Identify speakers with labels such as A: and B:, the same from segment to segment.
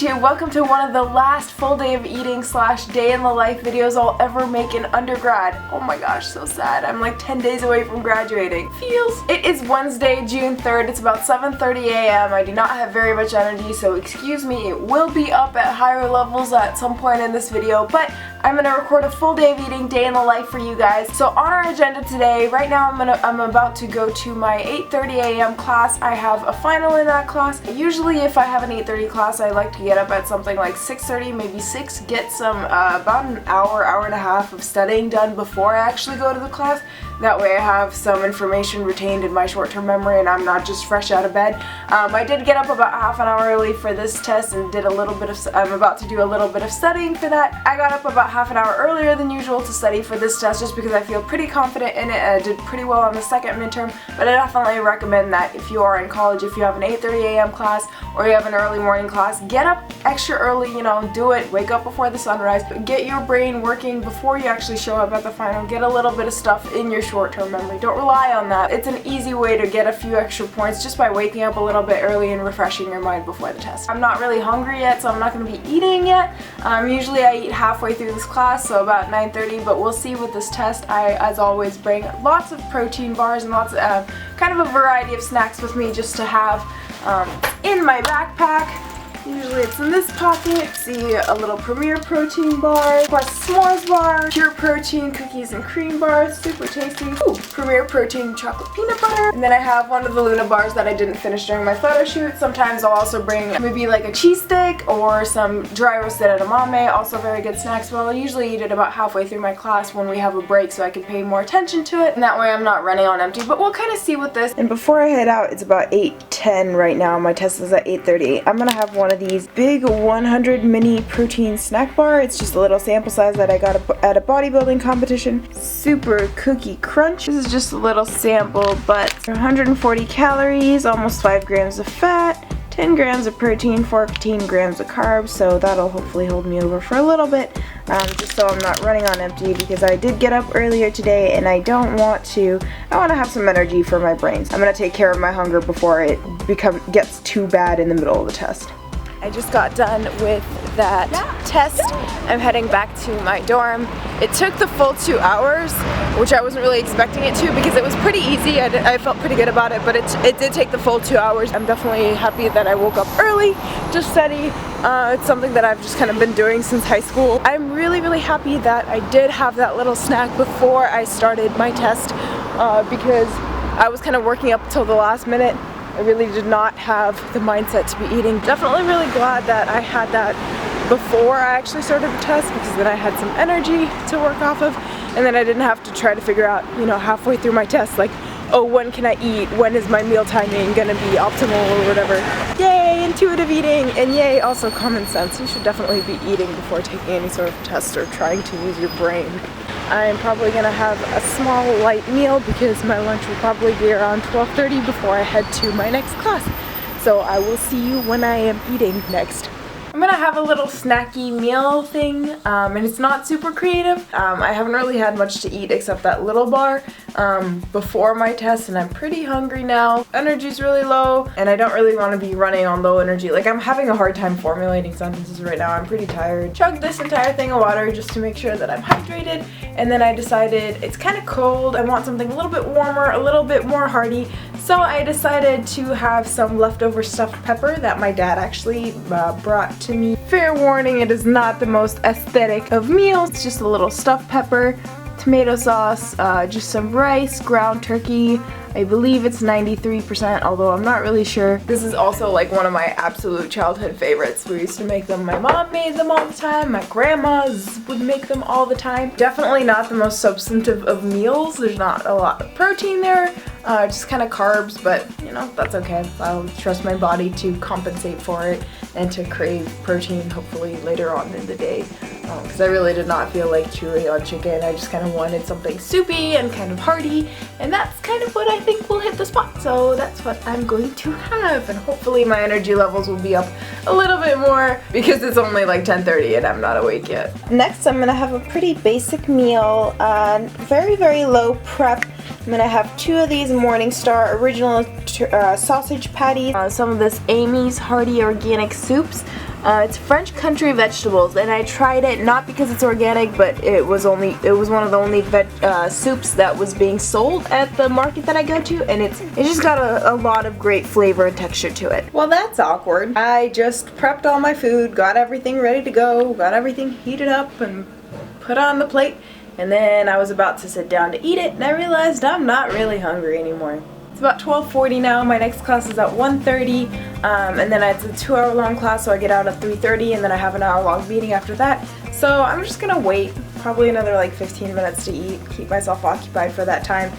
A: YouTube. Welcome to one of the last full day of eating / day in the life videos I'll ever make in undergrad. Oh my gosh, so sad. I'm like 10 days away from graduating. Feels. It is Wednesday, June 3rd. It's about 7:30 a.m. I do not have very much energy, so excuse me. It will be up at higher levels at some point in this video, but I'm gonna record a full day of eating, day in the life for you guys. So on our agenda today, right now I'm about to go to my 8:30 a.m. class. I have a final in that class. Usually if I have an 8:30 class, I like to get up at something like 6:30, maybe 6, get some about an hour and a half of studying done before I actually go to the class. That way I have some information retained in my short-term memory and I'm not just fresh out of bed. I did get up about half an hour early for this test and did a little bit of, I'm about to do a little bit of studying for that. I got up about half an hour earlier than usual to study for this test just because I feel pretty confident in it and I did pretty well on the second midterm, but I definitely recommend that if you are in college, if you have an 8:30 a.m. class or you have an early morning class, get up extra early, you know, do it, wake up before the sunrise, but get your brain working before you actually show up at the final. Get a little bit of stuff in your short-term memory. Don't rely on that. It's an easy way to get a few extra points just by waking up a little bit early and refreshing your mind before the test. I'm not really hungry yet, so I'm not going to be eating yet. Usually I eat halfway through this class, so about 9:30, but we'll see with this test. I, as always, bring lots of protein bars and lots of kind of a variety of snacks with me just to have in my backpack. Usually it's in this pocket. See a little Premier protein bar, plus s'mores bar, pure protein cookies and cream bars, super tasty. Ooh, Premier protein chocolate peanut butter. And then I have one of the Luna bars that I didn't finish during my photo shoot. Sometimes I'll also bring maybe like a cheese stick or some dry roasted edamame, also very good snacks. But I'll usually eat it about halfway through my class when we have a break so I can pay more attention to it. And that way I'm not running on empty, but we'll kind of see with this. And before I head out, it's about 8:10 right now. My test is at 8:30. I'm gonna have one of these big 100 mini protein snack bar. It's just a little sample size that I got at a bodybuilding competition. Super cookie crunch. This is just a little sample, but 140 calories, almost 5 grams of fat, 10 grams of protein, 14 grams of carbs, so that'll hopefully hold me over for a little bit, just so I'm not running on empty, because I did get up earlier today and I want to have some energy for my brains. I'm gonna take care of my hunger before it gets too bad in the middle of the test. I just got done with that test. I'm heading back to my dorm. It took the full 2 hours, which I wasn't really expecting it to because it was pretty easy. I felt pretty good about it, but it did take the full 2 hours. I'm definitely happy that I woke up early to study. It's something that I've just kind of been doing since high school. I'm really happy that I did have that little snack before I started my test because I was kind of working up till the last minute. I really did not have the mindset to be eating. Definitely really glad that I had that before I actually started the test, because then I had some energy to work off of, and then I didn't have to try to figure out, you know, halfway through my test, like, oh, when can I eat? When is my meal timing gonna be optimal or whatever? Yay, intuitive eating, and yay, also common sense. You should definitely be eating before taking any sort of test or trying to use your brain. I'm probably gonna have a small light meal because my lunch will probably be around 12:30 before I head to my next class. So I will see you when I am eating next. I'm gonna have a little snacky meal thing, and it's not super creative. I haven't really had much to eat except that little bar before my test, and I'm pretty hungry now. Energy's really low, and I don't really want to be running on low energy. Like, I'm having a hard time formulating sentences right now. I'm pretty tired. Chugged this entire thing of water just to make sure that I'm hydrated, and then I decided it's kind of cold. I want something a little bit warmer, a little bit more hearty. So I decided to have some leftover stuffed pepper that my dad actually brought to me. Fair warning, it is not the most aesthetic of meals. It's just a little stuffed pepper, tomato sauce, just some rice, ground turkey. I believe it's 93%, although I'm not really sure. This is also like one of my absolute childhood favorites. We used to make them. My mom made them all the time. My grandmas would make them all the time. Definitely not the most substantive of meals. There's not a lot of protein there. Just kind of carbs, but you know, that's okay. I'll trust my body to compensate for it and to crave protein hopefully later on in the day. Because I really did not feel like chewing on chicken. I just kind of wanted something soupy and kind of hearty, and that's kind of what I think will hit the spot. So that's what I'm going to have, and hopefully my energy levels will be up a little bit more because it's only like 10:30 and I'm not awake yet. Next, I'm gonna have a pretty basic meal, very low prep. I'm gonna have 2 of these Morningstar original sausage patties, some of this Amy's Hearty Organic Soups. It's French country vegetables, and I tried it not because it's organic, but it was one of the only soups that was being sold at the market that I go to, and it's just got a lot of great flavor and texture to it. Well, that's awkward. I just prepped all my food, got everything ready to go, got everything heated up and put on the plate, and then I was about to sit down to eat it, and I realized I'm not really hungry anymore. It's about 12:40 now. My next class is at 1:30, and then it's a 2-hour-long class, so I get out at 3:30, and then I have an hour-long meeting after that. So I'm just gonna wait probably another like 15 minutes to eat, keep myself occupied for that time,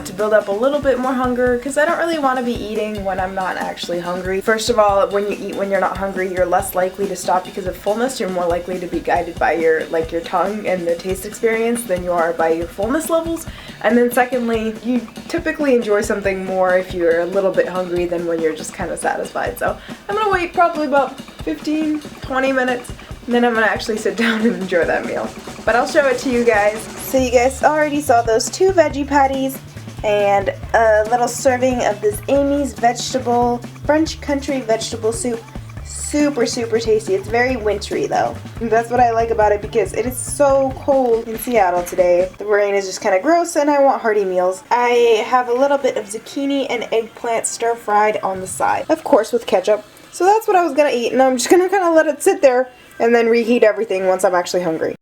A: to build up a little bit more hunger, because I don't really want to be eating when I'm not actually hungry. First of all, when you eat when you're not hungry, you're less likely to stop because of fullness. You're more likely to be guided by your tongue and the taste experience than you are by your fullness levels. And then secondly, you typically enjoy something more if you're a little bit hungry than when you're just kind of satisfied. So I'm gonna wait probably about 15-20 minutes, and then I'm gonna actually sit down and enjoy that meal. But I'll show it to you guys. So you guys already saw those 2 veggie patties and a little serving of this Amy's vegetable, French country vegetable soup. Super, super tasty. It's very wintry though. And that's what I like about it, because it is so cold in Seattle today. The rain is just kind of gross and I want hearty meals. I have a little bit of zucchini and eggplant stir fried on the side. Of course with ketchup. So that's what I was gonna eat, and I'm just gonna kind of let it sit there and then reheat everything once I'm actually hungry.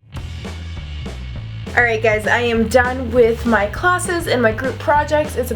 A: Alright guys, I am done with my classes and my group projects. It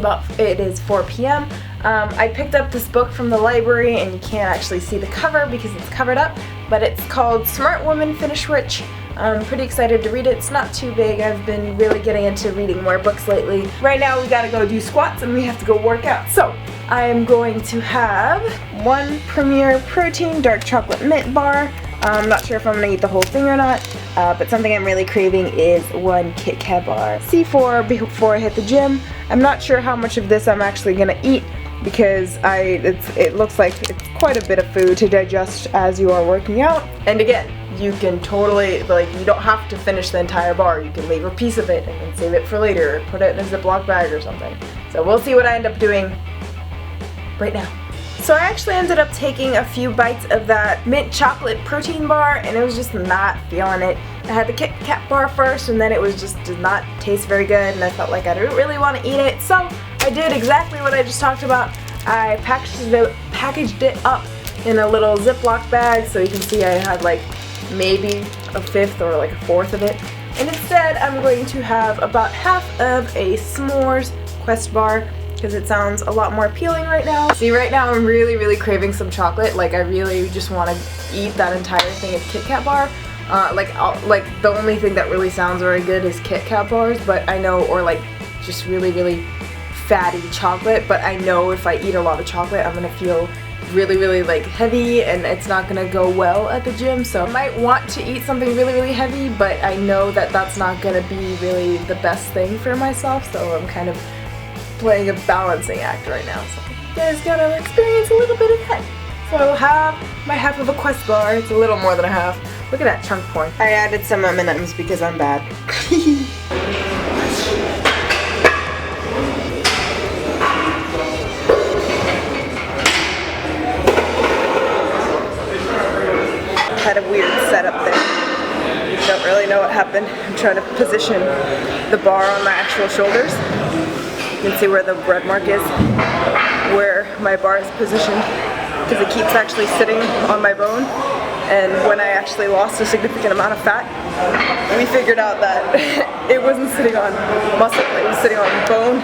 A: is 4 p.m. I picked up this book from the library, and you can't actually see the cover because it's covered up, but it's called Smart Women Finish Rich. I'm pretty excited to read it. It's not too big. I've been really getting into reading more books lately. Right now we gotta go do squats and we have to go work out. So I am going to have 1 Premier Protein Dark Chocolate Mint Bar. I'm not sure if I'm going to eat the whole thing or not, but something I'm really craving is 1 Kit Kat bar. C4 before I hit the gym. I'm not sure how much of this I'm actually going to eat, because it looks like it's quite a bit of food to digest as you are working out. And again, you can totally, you don't have to finish the entire bar. You can leave a piece of it and then save it for later, or put it in a Ziploc bag or something. So we'll see what I end up doing right now. So I actually ended up taking a few bites of that mint chocolate protein bar, and it was just not feeling it. I had the Kit Kat bar first, and then it was just did not taste very good, and I felt like I didn't really want to eat it. So I did exactly what I just talked about. I packaged it up in a little Ziploc bag, so you can see I had like maybe a 1/5 or like a 1/4 of it. And instead I'm going to have about half of a s'mores Quest bar, because it sounds a lot more appealing right now. See, right now I'm really, really craving some chocolate. Like, I really just want to eat that entire thing of Kit Kat bar. The only thing that really sounds very good is Kit Kat bars, but I know, or like just really, really fatty chocolate, but I know if I eat a lot of chocolate, I'm gonna feel really, really like heavy, and it's not gonna go well at the gym. So I might want to eat something really, really heavy, but I know that that's not gonna be really the best thing for myself, so I'm kind of playing a balancing act right now, so you guys gotta experience a little bit of that. So I'll have my half of a Quest bar. It's a little more than a half. Look at that chunk porn. I added some M&Ms because I'm bad. Had a weird setup there. Don't really know what happened. I'm trying to position the bar on my actual shoulders. You can see where the red mark is, where my bar is positioned, because it keeps actually sitting on my bone. And when I actually lost a significant amount of fat, we figured out that it wasn't sitting on muscle, it was sitting on bone,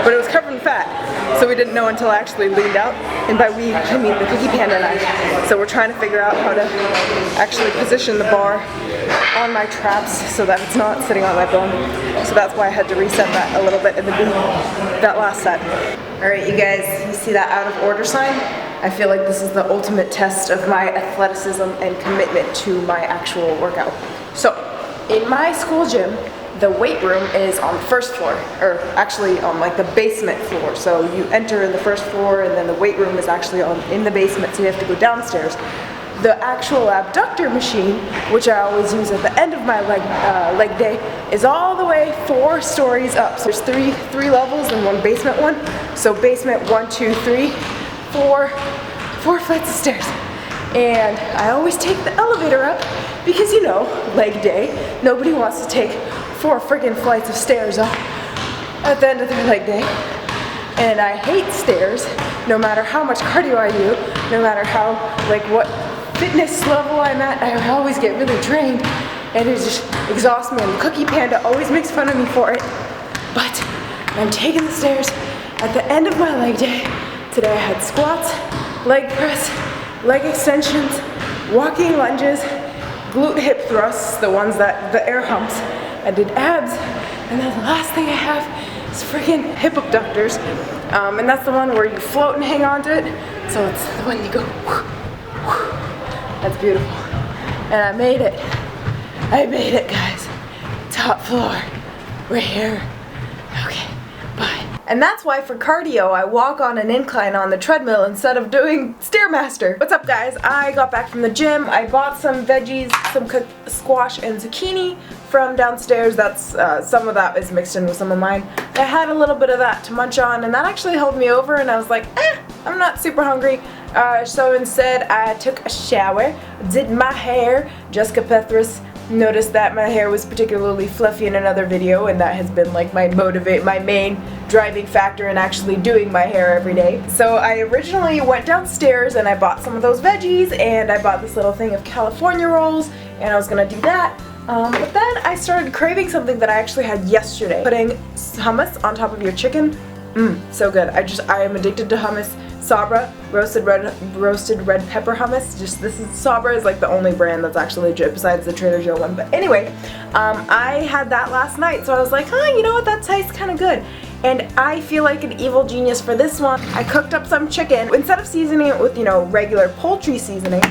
A: but it was covered in fat. So we didn't know until I actually leaned out, and by we, I mean the Cookie Panda and I. So we're trying to figure out how to actually position the bar on my traps so that it's not sitting on my bone. So that's why I had to reset that a little bit in that last set. Alright, you guys, you see that out of order sign? I feel like this is the ultimate test of my athleticism and commitment to my actual workout. So, in my school gym, the weight room is on the first floor, or actually on like the basement floor. So you enter in the first floor, and then the weight room is actually in the basement, so you have to go downstairs. The actual abductor machine, which I always use at the end of my leg day, is all the way 4 stories up. So there's three levels and 1 basement one. So basement 1, 2, 3, 4 flights of stairs. and I always take the elevator up because, you know, leg day. Nobody wants to take 4 friggin' flights of stairs up at the end of their leg day. And I hate stairs, no matter how much cardio I do, no matter how, like, what fitness level I'm at, I always get really drained, and it just exhausts me, and Cookie Panda always makes fun of me for it. But I'm taking the stairs at the end of my leg day. Today I had squats, leg press, leg extensions, walking lunges, glute hip thrusts, the ones that, the air humps. I did abs, and then the last thing I have is freaking hip abductors. And that's the one where you float and hang on to it. So it's the one you go, whoo, whoo. That's beautiful. And I made it. I made it, guys. Top floor, right here. Okay, bye. And that's why for cardio, I walk on an incline on the treadmill instead of doing Stairmaster. What's up, guys? I got back from the gym. I bought some veggies, some cooked squash and zucchini from downstairs. That's some of that is mixed in with some of mine. I had a little bit of that to munch on, and that actually held me over, and I was like, I'm not super hungry. So instead, I took a shower, did my hair. Jessica Pethris noticed that my hair was particularly fluffy in another video, and that has been like my main driving factor in actually doing my hair every day. So I originally went downstairs and I bought some of those veggies, and I bought this little thing of California rolls, and I was gonna do that. But then I started craving something that I actually had yesterday. Putting hummus on top of your chicken, so good. I am addicted to hummus. Sabra, roasted red pepper hummus. Sabra is like the only brand that's actually legit besides the Trader Joe one. But anyway, I had that last night, so I was like, you know what, that tastes kind of good. And I feel like an evil genius for this one. I cooked up some chicken. Instead of seasoning it with, you know, regular poultry seasoning,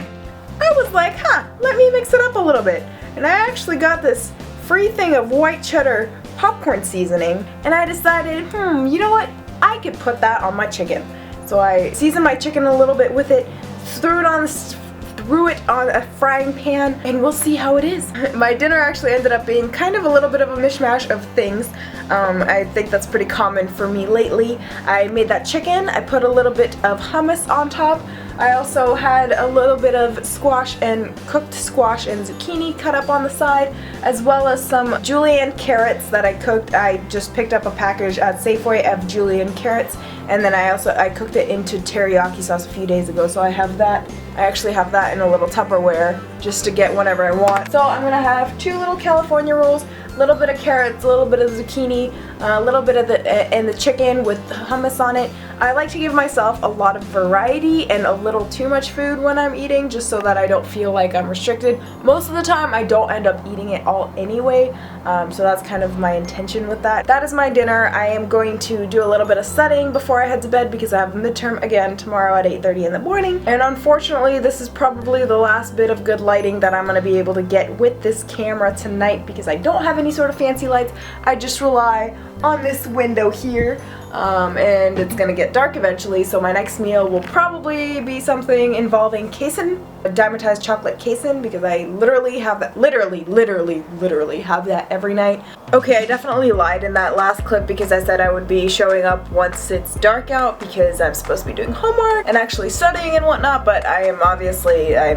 A: I was like, let me mix it up a little bit. And I actually got this free thing of white cheddar popcorn seasoning, and I decided, you know what, I could put that on my chicken. So I seasoned my chicken a little bit with it, threw it on a frying pan, and we'll see how it is. My dinner actually ended up being kind of a little bit of a mishmash of things. I think that's pretty common for me lately. I made that chicken, I put a little bit of hummus on top. I also had a little bit of cooked squash and zucchini cut up on the side, as well as some julienne carrots that I cooked. I just picked up a package at Safeway of julienne carrots, and then I cooked it into teriyaki sauce a few days ago, so I have that. I actually have that in a little Tupperware just to get whenever I want. So I'm gonna have 2 little California rolls, a little bit of carrots, a little bit of zucchini, a little bit of the chicken with hummus on it. I like to give myself a lot of variety and a little too much food when I'm eating, just so that I don't feel like I'm restricted. Most of the time I don't end up eating it all anyway, so that's kind of my intention with that. That is my dinner. I am going to do a little bit of studying before I head to bed because I have a midterm again tomorrow at 8:30 in the morning, and unfortunately this is probably the last bit of good lighting that I'm going to be able to get with this camera tonight because I don't have any sort of fancy lights. I just rely on this window here, and it's gonna get dark eventually, so my next meal will probably be something involving casein, dimetized chocolate casein, because I literally have that, literally have that every night. Okay, I definitely lied in that last clip because I said I would be showing up once it's dark out because I'm supposed to be doing homework and actually studying and whatnot, but I'm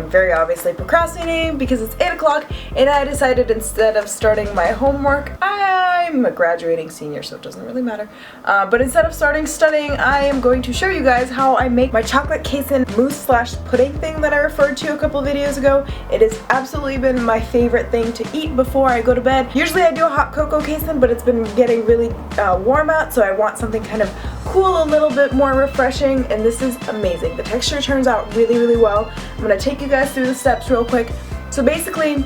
A: very obviously procrastinating because it's 8 o'clock, and I decided instead of starting my homework, I'm a graduating senior, so it doesn't really matter. But instead of starting studying, I am going to show you guys how I make my chocolate casein mousse/pudding thing that I referred to a couple videos ago. It has absolutely been my favorite thing to eat before I go to bed. Usually I do a hot cocoa casein, but it's been getting really warm out, so I want something kind of cool, a little bit more refreshing, and this is amazing. The texture turns out really well. I'm going to take you guys through the steps real quick. So basically,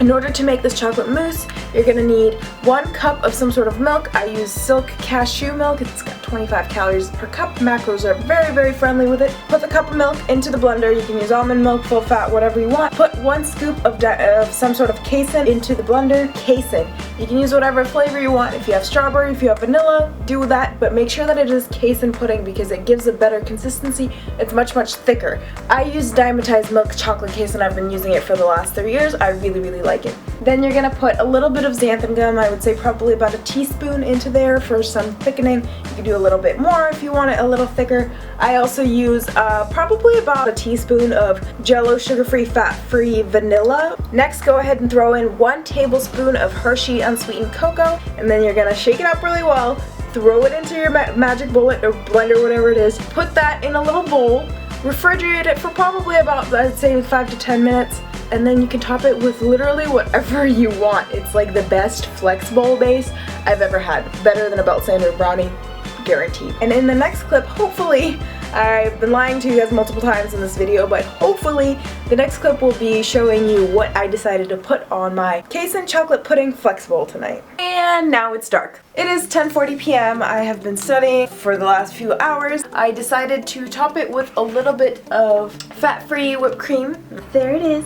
A: in order to make this chocolate mousse, you're going to need 1 cup of some sort of milk. I use Silk cashew milk. It's got 25 calories per cup. Macros are very friendly with it. Put the cup of milk into the blender. You can use almond milk, full fat, whatever you want. Put 1 scoop of some sort of casein into the blender. Casein. You can use whatever flavor you want. If you have strawberry, if you have vanilla, do that, but make sure that it is casein pudding because it gives a better consistency. It's much thicker. I use dimetized milk chocolate casein. I've been using it for the last 3 years. I really like it. Then you're gonna put a little bit bit of xanthan gum. I would say probably about a teaspoon into there for some thickening. You can do a little bit more if you want it a little thicker. I also use probably about a teaspoon of Jell-O sugar-free, fat-free vanilla. Next, go ahead and throw in 1 tablespoon of Hershey unsweetened cocoa, and then you're gonna shake it up really well. Throw it into your magic bullet or blender, whatever it is. Put that in a little bowl. Refrigerate it for probably about, I'd say, 5 to 10 minutes. And then you can top it with literally whatever you want. It's like the best flexible base I've ever had. Better than a belt sander brownie, guaranteed. And in the next clip, hopefully, I've been lying to you guys multiple times in this video, but hopefully the next clip will be showing you what I decided to put on my Casein chocolate pudding flexible tonight. And now it's dark. It is 10:40 p.m. I have been studying for the last few hours. I decided to top it with a little bit of fat-free whipped cream. There it is.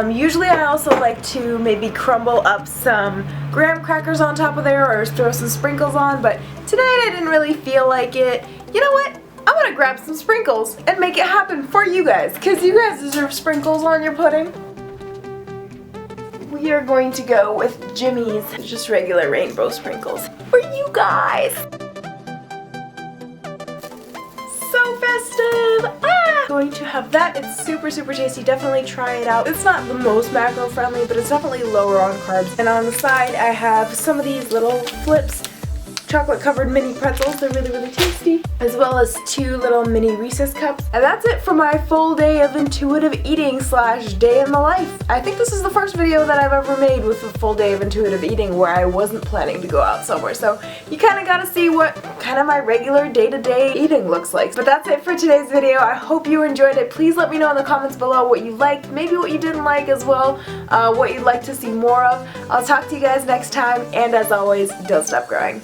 A: Usually I also like to maybe crumble up some graham crackers on top of there or throw some sprinkles on, but tonight I didn't really feel like it. You know what? I'm gonna grab some sprinkles and make it happen for you guys, because you guys deserve sprinkles on your pudding. We are going to go with Jimmy's, just regular rainbow sprinkles for you guys. So festive! Going to have that. It's super tasty. Definitely try it out. It's not the most macro friendly, but it's definitely lower on carbs. And on the side I have some of these little flips, chocolate covered mini pretzels. They're really tasty, as well as 2 little mini Reese's cups. And that's it for my full day of intuitive eating / day in the life. I think this is the first video that I've ever made with a full day of intuitive eating where I wasn't planning to go out somewhere, so you kind of got to see what kind of my regular day-to-day eating looks like. But that's it for today's video. I hope you enjoyed it. Please let me know in the comments below what you liked, maybe what you didn't like as well, what you'd like to see more of. I'll talk to you guys next time, and as always, don't stop growing.